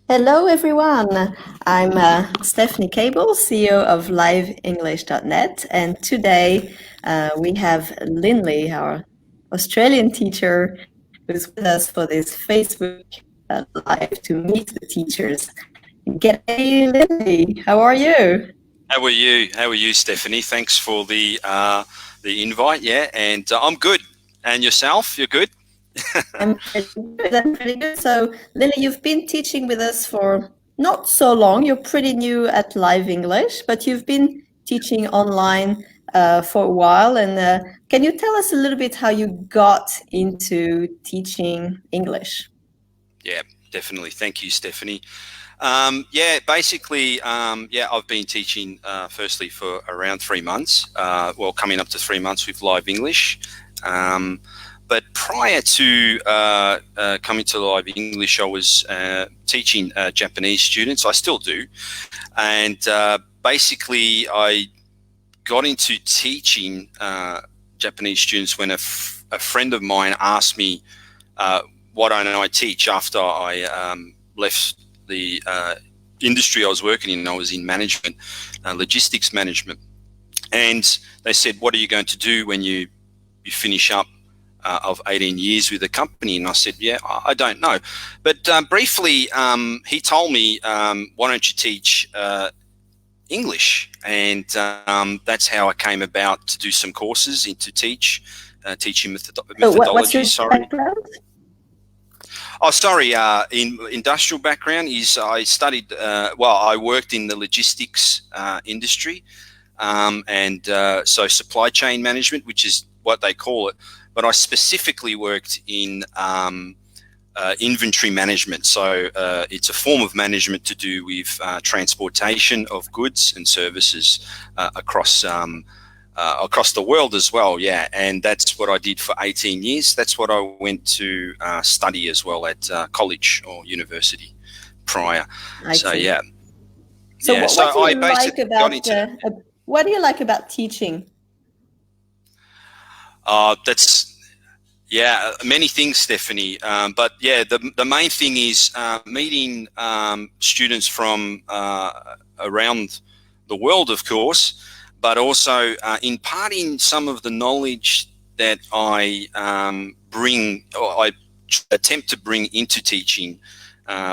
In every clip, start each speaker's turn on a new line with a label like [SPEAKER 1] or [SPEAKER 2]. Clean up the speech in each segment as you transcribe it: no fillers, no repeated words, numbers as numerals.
[SPEAKER 1] Hello, everyone. I'm Stephanie Cable, CEO of LiveEnglish.net, and today we have Linley, our Australian teacher, who's with us for this Facebook Live to meet the teachers. G'day, Linley. How are you?
[SPEAKER 2] How are you? How are you, Stephanie? Thanks for the invite. Yeah, and I'm good. And yourself? You're good?
[SPEAKER 1] I'm pretty good. I'm pretty good. So, Lily, you've been teaching with us for not so long. You're pretty new at Live English, but you've been teaching online for a while. And can you tell us a little bit how you got into teaching English?
[SPEAKER 2] Yeah, definitely. Thank you, Stephanie. Basically, I've been teaching firstly for around 3 months. Coming up to 3 months with Live English. But prior to coming to Live English, I was teaching Japanese students. I still do. And basically, I got into teaching Japanese students when a friend of mine asked me why don't I teach after I left the industry I was working in. I was in management, logistics management. And they said, what are you going to do when you finish up of 18 years with the company? And I said, yeah, I don't know. But briefly, he told me, why don't you teach English? And that's how I came about to do some courses into teaching methodology.
[SPEAKER 1] What's your
[SPEAKER 2] Sorry.
[SPEAKER 1] background?
[SPEAKER 2] Oh, sorry. In industrial background is I studied. I worked in the logistics industry, so supply chain management, which is what they call it. But I specifically worked in inventory management. So it's a form of management to do with transportation of goods and services across the world as well. Yeah, and that's what I did for 18 years. That's what I went to study as well at college or university prior.
[SPEAKER 1] So what do you like about teaching?
[SPEAKER 2] Many things, Stephanie. But yeah, the main thing is meeting students from around the world, of course, but also imparting some of the knowledge that I bring, or I attempt to bring into teaching.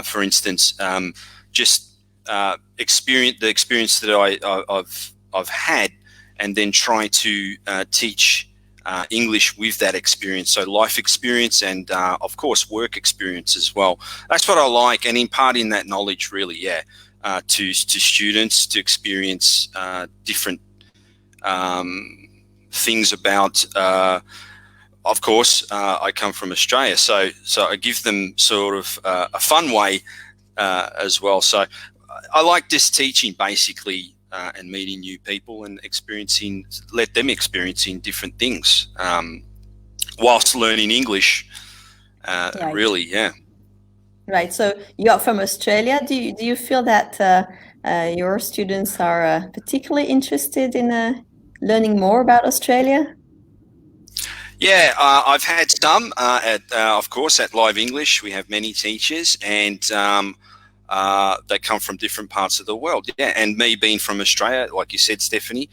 [SPEAKER 2] For instance, just the experience that I've had, and then try to teach English with that experience. So life experience and of course work experience as well. That's what I like, and imparting that knowledge really, to students to experience different things about. Of course, I come from Australia, so I give them sort of a fun way as well. So I like just teaching basically. And meeting new people and let them experiencing different things whilst learning English.
[SPEAKER 1] Right.
[SPEAKER 2] Really, yeah.
[SPEAKER 1] Right. So you're from Australia. Do you feel that your students are particularly interested in learning more about Australia?
[SPEAKER 2] Yeah, I've had some. Of course, at Live English, we have many teachers, and they come from different parts of the world. Yeah, and me being from Australia, like you said, Stephanie,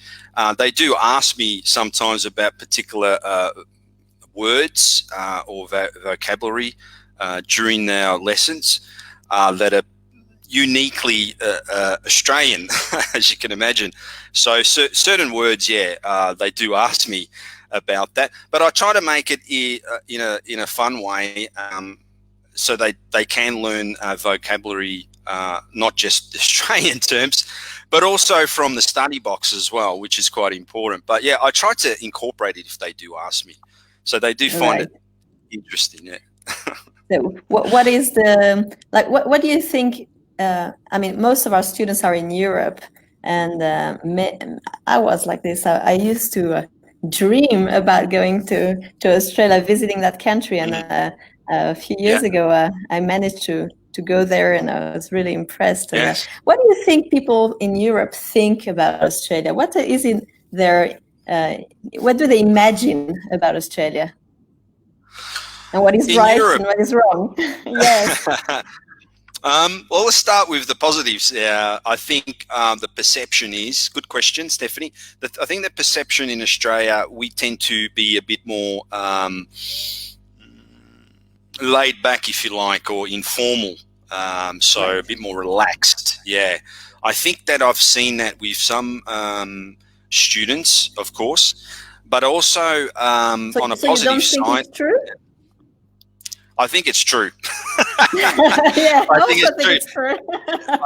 [SPEAKER 2] they do ask me sometimes about particular words or vocabulary during our lessons that are uniquely Australian, as you can imagine. So certain words, they do ask me about that, but I try to make it in a fun way. So they can learn vocabulary, not just Australian terms, but also from the study box as well, which is quite important. But yeah, I try to incorporate it if they do ask me. So they do find it interesting. Yeah.
[SPEAKER 1] So what is what do you think? I mean, most of our students are in Europe, and I was like this. I used to dream about going to Australia, visiting that country, and a few years ago, I managed to go there, and I was really impressed.
[SPEAKER 2] Yes.
[SPEAKER 1] What do you think people in Europe think about Australia? What is in their what do they imagine about Australia? And what is right and what is wrong? Yes.
[SPEAKER 2] Well, let's start with the positives. I think the perception is good question, Stephanie. I think the perception in Australia, we tend to be a bit more laid back, if you like, or informal. So
[SPEAKER 1] Right.
[SPEAKER 2] a bit more relaxed. Yeah, I think that I've seen that with some students, of course, but also on a
[SPEAKER 1] So you
[SPEAKER 2] positive
[SPEAKER 1] don't think
[SPEAKER 2] side,
[SPEAKER 1] it's true?
[SPEAKER 2] I think it's true.
[SPEAKER 1] Yeah, I
[SPEAKER 2] I think
[SPEAKER 1] also
[SPEAKER 2] it's
[SPEAKER 1] think
[SPEAKER 2] true.
[SPEAKER 1] it's true.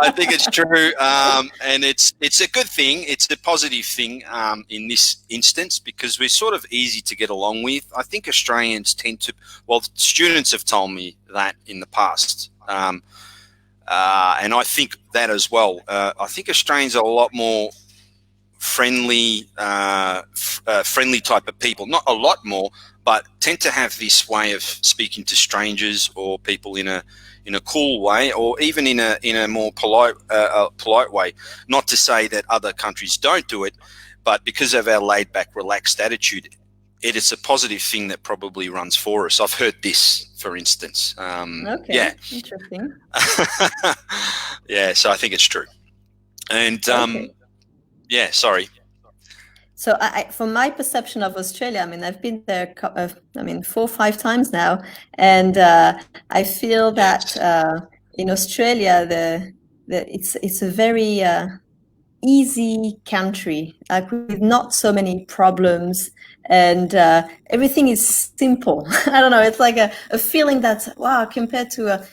[SPEAKER 2] I think it's true, and it's a good thing. It's a positive thing in this instance because we're sort of easy to get along with. I think Australians tend to. Well, students have told me that in the past, and I think that as well. I think Australians are a lot more friendly, friendly type of people. Not a lot more, but tend to have this way of speaking to strangers or people in a cool way, or even in a more polite way. Not to say that other countries don't do it, but because of our laid back, relaxed attitude, it is a positive thing that probably runs for us. I've heard this, for instance.
[SPEAKER 1] Okay,
[SPEAKER 2] Yeah,
[SPEAKER 1] interesting.
[SPEAKER 2] yeah. So I think it's true, and
[SPEAKER 1] Okay.
[SPEAKER 2] yeah. Sorry.
[SPEAKER 1] So from my perception of Australia, I mean, I've been there, 4 or 5 times now, and I feel that
[SPEAKER 2] Yes.
[SPEAKER 1] in Australia, it's a very easy country, like with not so many problems, and everything is simple. I don't know. It's like a feeling that wow, compared to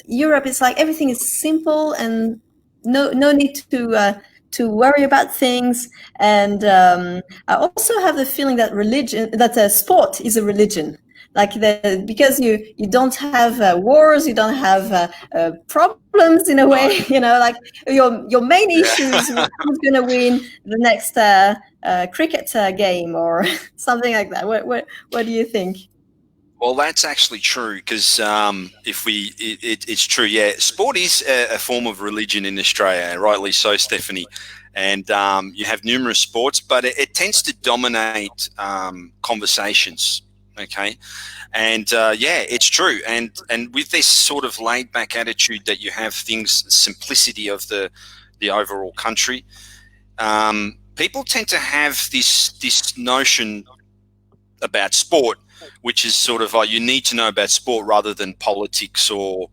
[SPEAKER 1] Europe, it's like everything is simple and no need to worry about things. And I also have the feeling that sport is a religion. Like because you don't have wars, you don't have problems in a way.
[SPEAKER 2] Right.
[SPEAKER 1] Like your main
[SPEAKER 2] Yeah.
[SPEAKER 1] issue is who's going to win the next cricket game or something like that. What do you think?
[SPEAKER 2] Well, that's actually true because if it's true. Yeah, sport is a form of religion in Australia, rightly so, Stephanie. And you have numerous sports, but it tends to dominate conversations. Okay, and yeah, it's true. And with this sort of laid back attitude that you have, things simplicity of the overall country, people tend to have this notion about sport, which is sort of you need to know about sport rather than politics or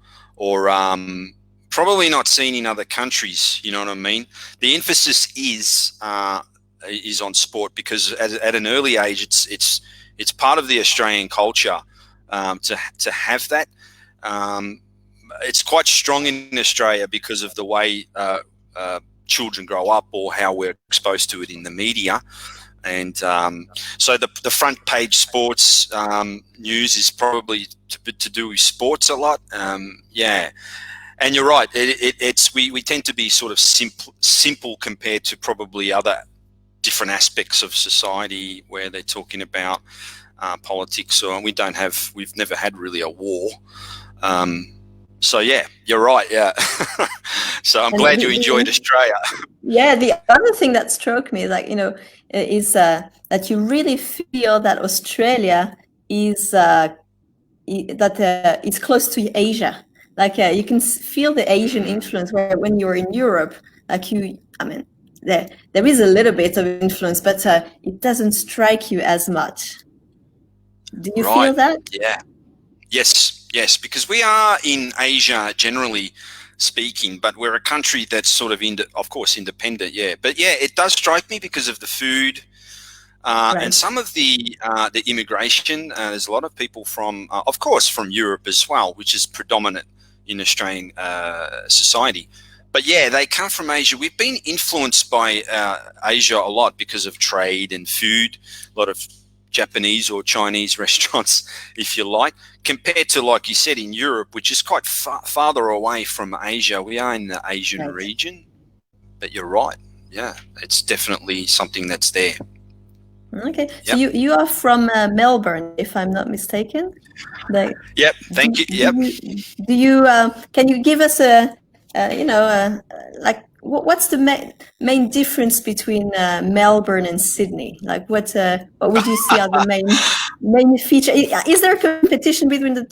[SPEAKER 2] probably not seen in other countries. You know what I mean? The emphasis is on sport because at an early age, it's part of the Australian culture to have that. Um, it's quite strong in Australia because of the way children grow up or how we're exposed to it in the media. And so the front page sports news is probably to do with sports a lot. Yeah, and you're right. We tend to be sort of simple compared to probably other different aspects of society where they're talking about politics. Or we've never had really a war. So yeah, you're right. Yeah. So I'm
[SPEAKER 1] And
[SPEAKER 2] glad you enjoyed Australia.
[SPEAKER 1] yeah, the other thing that struck me, like is that you really feel that Australia is it's close to Asia. Like you can feel the Asian influence. Where when you're in Europe, like I mean, there is a little bit of influence, but it doesn't strike you as much. Do you
[SPEAKER 2] Right.
[SPEAKER 1] feel that?
[SPEAKER 2] Yeah. Yes, because we are in Asia generally speaking, but we're a country that's sort of, of course, independent. Yeah, but yeah, it does strike me because of the food and
[SPEAKER 1] Right.
[SPEAKER 2] some of the immigration. There's a lot of people from, of course, from Europe as well, which is predominant in Australian society. But yeah, they come from Asia. We've been influenced by Asia a lot because of trade and food. A lot of Japanese or Chinese restaurants, if you like, compared to, like you said, in Europe, which is quite farther away from Asia. We are in the Asian
[SPEAKER 1] Right.
[SPEAKER 2] region, but you're right. Yeah, it's definitely something that's there.
[SPEAKER 1] Okay. So
[SPEAKER 2] Yep.
[SPEAKER 1] you are from Melbourne, if I'm not mistaken. Like,
[SPEAKER 2] Yep. Thank you. Yep.
[SPEAKER 1] do you can you give us like what's the main difference between Melbourne and Sydney? Like what would you see are the main feature? Is there a competition between the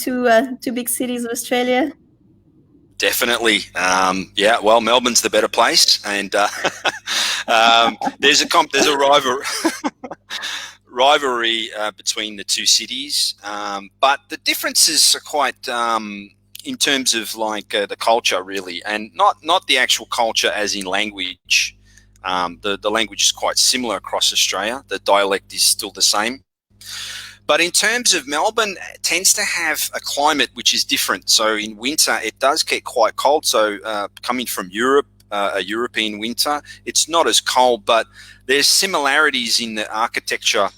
[SPEAKER 1] two big cities of Australia?
[SPEAKER 2] Definitely. Yeah, well, Melbourne's the better place, and there's a rivalry between the two cities, but the differences are quite in terms of like the culture, really, and not the actual culture as in language. The language is quite similar across Australia. The dialect is still the same. But in terms of Melbourne, it tends to have a climate which is different. So in winter, it does get quite cold. So coming from Europe, a European winter, it's not as cold, but there's similarities in the architecture,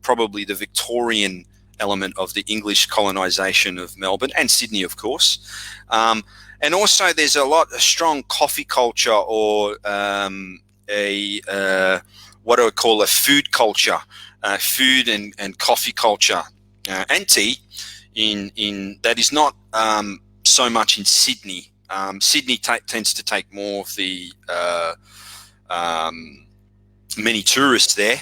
[SPEAKER 2] probably the Victorian element of the English colonisation of Melbourne and Sydney, of course. And also there's a strong coffee culture, or what I would call a food culture. Food and coffee culture and tea in that is not so much in Sydney. Sydney tends to take more of the many tourists there,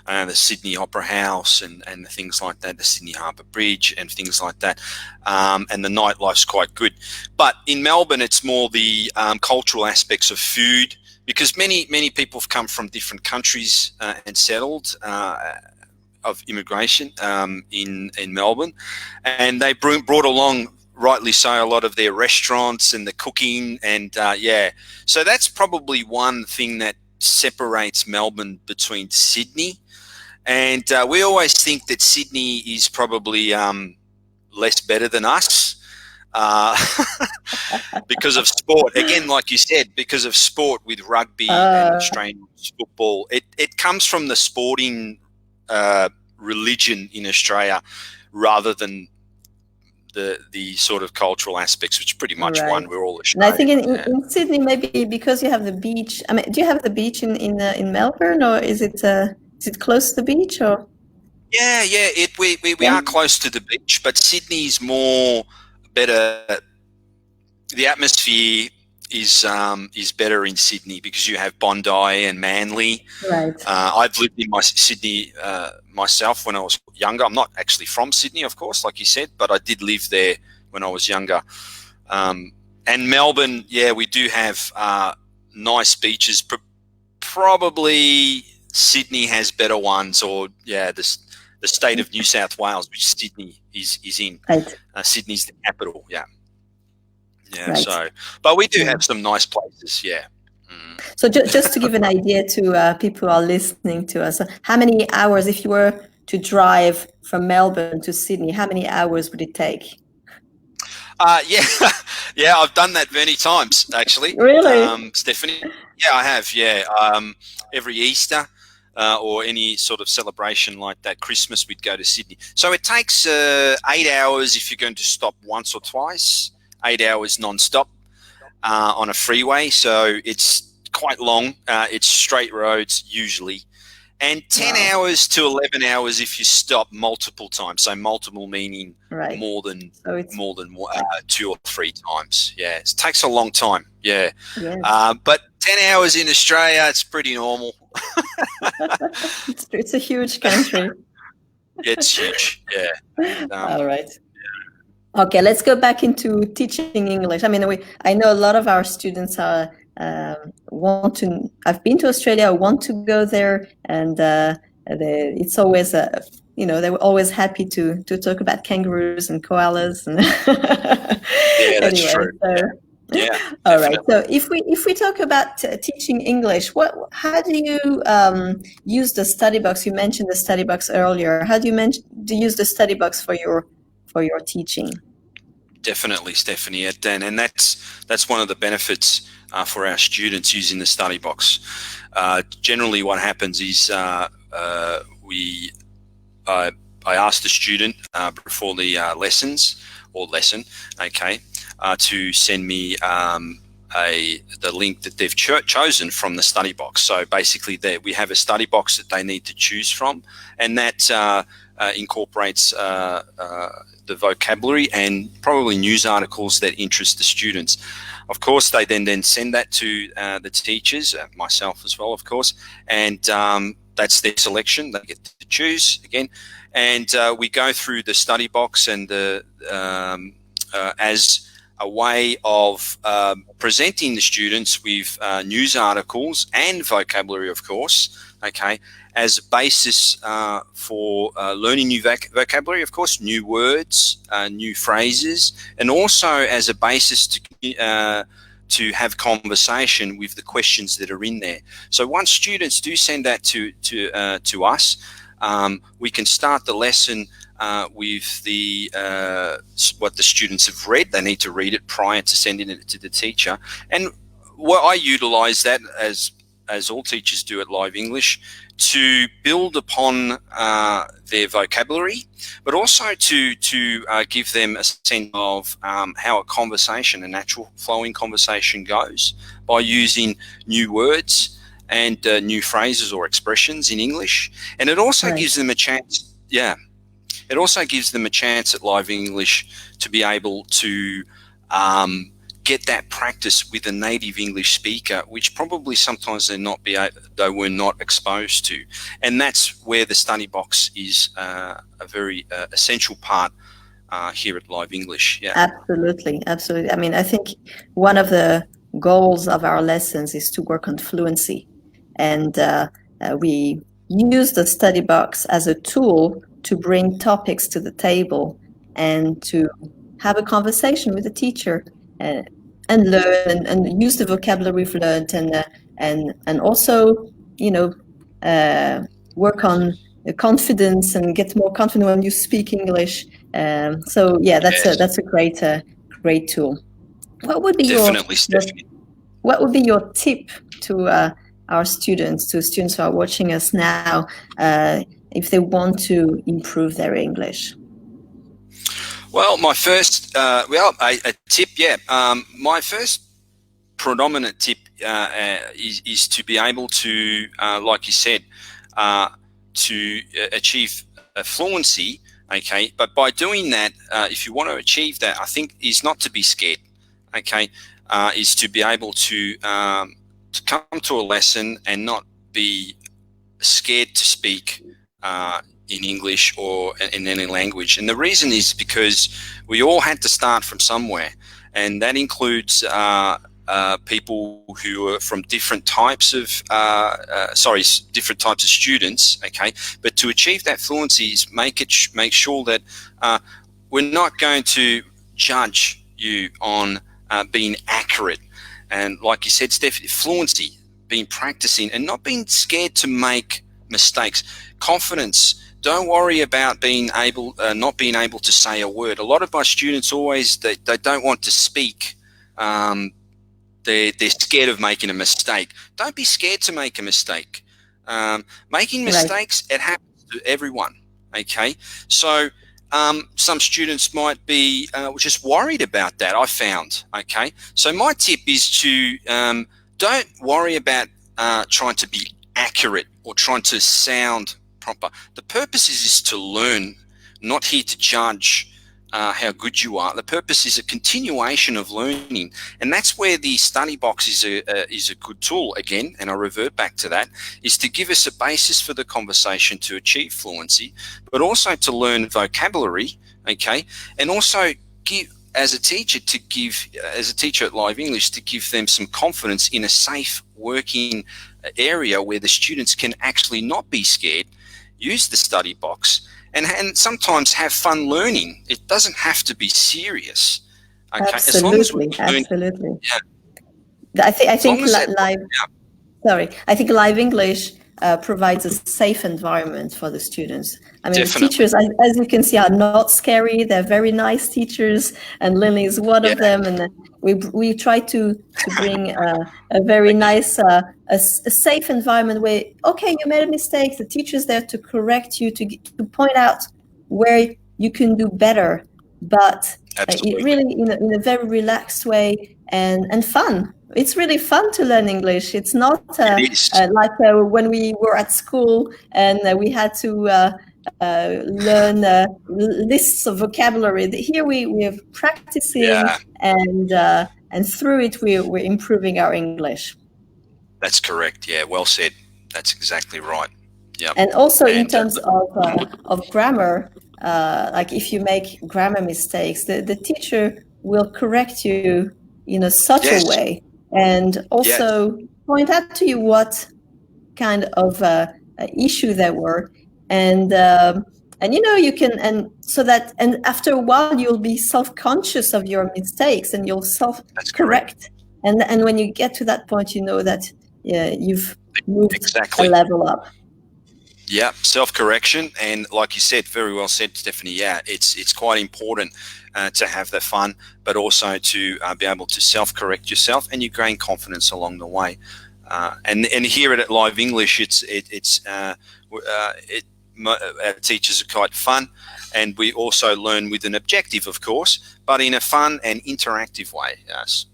[SPEAKER 2] the Sydney Opera House and things like that, the Sydney Harbour Bridge and things like that, and the nightlife's quite good. But in Melbourne, it's more the cultural aspects of food, because many people have come from different countries and settled of immigration in Melbourne, and they brought along, rightly so, a lot of their restaurants and the cooking, and so that's probably one thing that separates Melbourne between Sydney. And we always think that Sydney is probably less better than us. Because of sport, again, like you said, because of sport with rugby and Australian football, it comes from the sporting religion in Australia rather than the sort of cultural aspects, which pretty much one. We're all Australian.
[SPEAKER 1] And I think in Sydney, maybe because you have the beach. I mean, do you have the beach in Melbourne, or is it close to the beach, or?
[SPEAKER 2] Yeah. We are close to the beach, but Sydney's more better. The atmosphere is better in Sydney because you have Bondi and Manly.
[SPEAKER 1] Right.
[SPEAKER 2] I've lived in Sydney myself when I was younger. I'm not actually from Sydney, of course, like you said, but I did live there when I was younger. And Melbourne, yeah, we do have nice beaches. Probably Sydney has better ones, or the state of New South Wales, which Sydney is in.
[SPEAKER 1] Right.
[SPEAKER 2] Sydney's the capital. Yeah.
[SPEAKER 1] Right.
[SPEAKER 2] So, but we do have some nice places. Yeah.
[SPEAKER 1] So just to give an idea to people who are listening to us, how many hours, if you were to drive from Melbourne to Sydney, how many hours would it take?
[SPEAKER 2] Yeah, I've done that many times actually.
[SPEAKER 1] Really?
[SPEAKER 2] Stephanie? Yeah, I have. Yeah, every Easter or any sort of celebration like that, Christmas, we'd go to Sydney. So it takes 8 hours if you're going to stop once or twice. 8 hours non-stop on a freeway, so it's quite long. It's straight roads usually, and 10 hours to 11 hours if you stop multiple times. So multiple meaning more than 2 or 3 times. Yeah, it takes a long time. Yeah, but 10 hours in Australia, it's pretty normal.
[SPEAKER 1] It's a huge country.
[SPEAKER 2] It's huge. Yeah.
[SPEAKER 1] All right. Okay, let's go back into teaching English. I mean, I know a lot of our students are want to. I've been to Australia, want to go there, and it's always they were always happy to talk about kangaroos and koalas. And
[SPEAKER 2] yeah, that's true.
[SPEAKER 1] So,
[SPEAKER 2] yeah.
[SPEAKER 1] All right. So if we talk about teaching English, how do you use the study box? You mentioned the study box earlier. How do you use the study box for your teaching?
[SPEAKER 2] Definitely, Stephanie, and that's one of the benefits for our students using the study box. Generally, what happens is I ask the student before the lesson, to send me the link that they've chosen from the study box. So basically, we have a study box that they need to choose from, and that incorporates the vocabulary and probably news articles that interest the students. Of course, they then send that to the teachers, myself as well, of course, and that's their selection. They get to choose again, and we go through the study box, and as a way of presenting the students with news articles and vocabulary, of course, okay, as a basis for learning new vocabulary, of course, new words, new phrases, and also as a basis to have conversation with the questions that are in there. So once students do send that to us, we can start the lesson with the what the students have read. They need to read it prior to sending it to the teacher. And what I utilise that, as all teachers do at Live English, to build upon their vocabulary, but also to give them a sense of how a conversation, a natural flowing conversation goes, by using new words and new phrases or expressions in English. And it also gives them a chance, it also gives them a chance at Live English to be able to get that practice with a native English speaker, which probably sometimes they were not exposed to. And that's where the study box is a very essential part here at Live English. Yeah,
[SPEAKER 1] absolutely. I mean, I think one of the goals of our lessons is to work on fluency, and we use the study box as a tool to bring topics to the table and to have a conversation with the teacher and learn and use the vocabulary we've learned, and also, you know, work on confidence and get more confident when you speak English. So yeah, that's a great tool. What would be what would be your tip to our students, to students who are watching us now, if they want to improve their English?
[SPEAKER 2] Well, my first, a tip, my first predominant tip is to be able to, like you said, to achieve a fluency, okay? But by doing that, if you want to achieve that, I think is not to be scared, okay? Is to be able to come to a lesson and not be scared to speak in English or in any language. And the reason is because we all had to start from somewhere, and that includes people who are from different types of different types of students, okay? But to achieve that fluency is make sure that we're not going to judge you on being accurate. And like you said, Steph, fluency, being practicing and not being scared to make mistakes. Confidence. Don't worry about not being able to say a word. A lot of my students they don't want to speak. They're scared of making a mistake. Don't be scared to make a mistake. Making mistakes, it happens to everyone. Okay, so some students might be just worried about that, I found. Okay, so my tip is to don't worry about trying to be accurate or trying to sound proper. The purpose is to learn, not here to judge how good you are. The purpose is a continuation of learning, and that's where the study box is a good tool again. And I revert back to that, is to give us a basis for the conversation to achieve fluency, but also to learn vocabulary, okay, and also as a teacher at Live English, to give them some confidence in a safe working area where the students can actually not be scared, use the study box, and sometimes have fun learning. It doesn't have to be serious. Okay?
[SPEAKER 1] Absolutely, absolutely. Yeah. I think Live English provides a safe environment for the students. I mean, the teachers, as you can see, are not scary. They're very nice teachers, and Linley is one of them. And we try to bring a very nice, a safe environment where, okay, you made a mistake. The teacher's there to correct you, to point out where you can do better, but really in a very relaxed way and fun. It's really fun to learn English. It's not like when we were at school and we had to learn lists of vocabulary. Here we're practicing, and through it we're improving our English.
[SPEAKER 2] That's correct. Yeah, well said. That's exactly right. Yeah.
[SPEAKER 1] And also in terms of grammar, like if you make grammar mistakes, the teacher will correct you in a subtle
[SPEAKER 2] Yes.
[SPEAKER 1] way, and
[SPEAKER 2] Yes.
[SPEAKER 1] also point out to you what kind of issue there were, and you can, and so that, and after a while you'll be self-conscious of your mistakes and you'll
[SPEAKER 2] That's correct.
[SPEAKER 1] self-correct, and when you get to that point, you know that you've moved
[SPEAKER 2] Exactly.
[SPEAKER 1] a level up.
[SPEAKER 2] Yeah, self-correction, and like you said, very well said, Stephanie. Yeah, it's quite important to have the fun, but also to be able to self-correct yourself, and you gain confidence along the way. And here at Live English, our teachers are quite fun, and we also learn with an objective, of course, but in a fun and interactive way. Yes.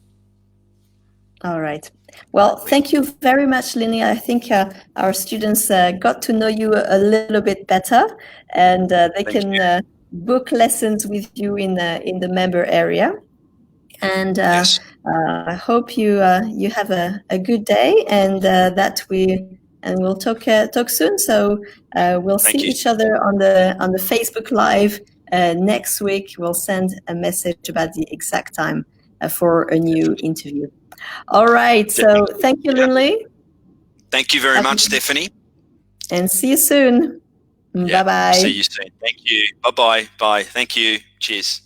[SPEAKER 1] All right. Well, thank you very much, Linley. I think our students got to know you a little bit better, and they can book lessons with you in the member area. And
[SPEAKER 2] Yes.
[SPEAKER 1] I hope you have a good day, and we'll talk soon. So we'll see
[SPEAKER 2] Thank you.
[SPEAKER 1] each other on the Facebook Live next week. We'll send a message about the exact time for a new interview. All right. So thank you, Linley.
[SPEAKER 2] Thank you very much, Stephanie.
[SPEAKER 1] And see you soon.
[SPEAKER 2] Yeah,
[SPEAKER 1] Bye-bye.
[SPEAKER 2] see you soon. Thank you. Bye-bye. Bye. Thank you. Cheers.